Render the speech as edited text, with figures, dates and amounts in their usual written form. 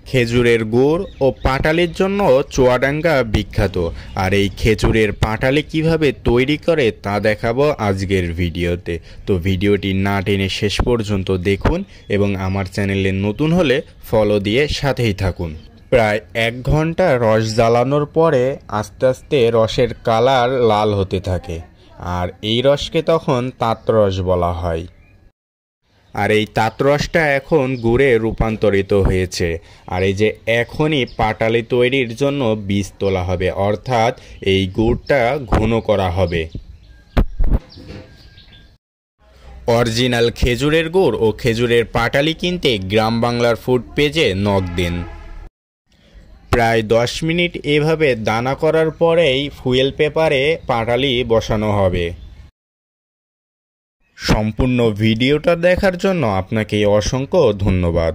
খেজুরের গুড় ও পাটালির জন্য চুয়াডাঙ্গা বিখ্যাত। আর এই খেজুরের পাটালি কিভাবে তৈরি করে তা দেখাবো আজকের ভিডিওতে। তো ভিডিওটি না টেনে শেষ পর্যন্ত দেখুন এবং আমার চ্যানেলে নতুন হলে ফলো দিয়ে সাথেই থাকুন। প্রায় 1 ঘন্টা রস জ্বালানোর পরে আস্তে আস্তে রসের কালার লাল হতে থাকে, আর এই রসকে তখন তাঁতরস বলা হয়। আর এই তাঁতরসটা এখন গুড়ে রূপান্তরিত হয়েছে। আর এই যে এখনই পাটালি তৈরির জন্য বীজ তোলা হবে, অর্থাৎ এই গুড়টা ঘন করা হবে। অরিজিনাল খেজুরের গুড় ও খেজুরের পাটালি কিনতে গ্রাম বাংলার ফুড পেজে নক দিন। প্রায় 10 মিনিট এভাবে দানা করার পরেই ফুয়েল পেপারে পাটালি বসানো হবে। সম্পূর্ণ ভিডিওটা দেখার জন্য আপনাকে অসংখ্য ধন্যবাদ।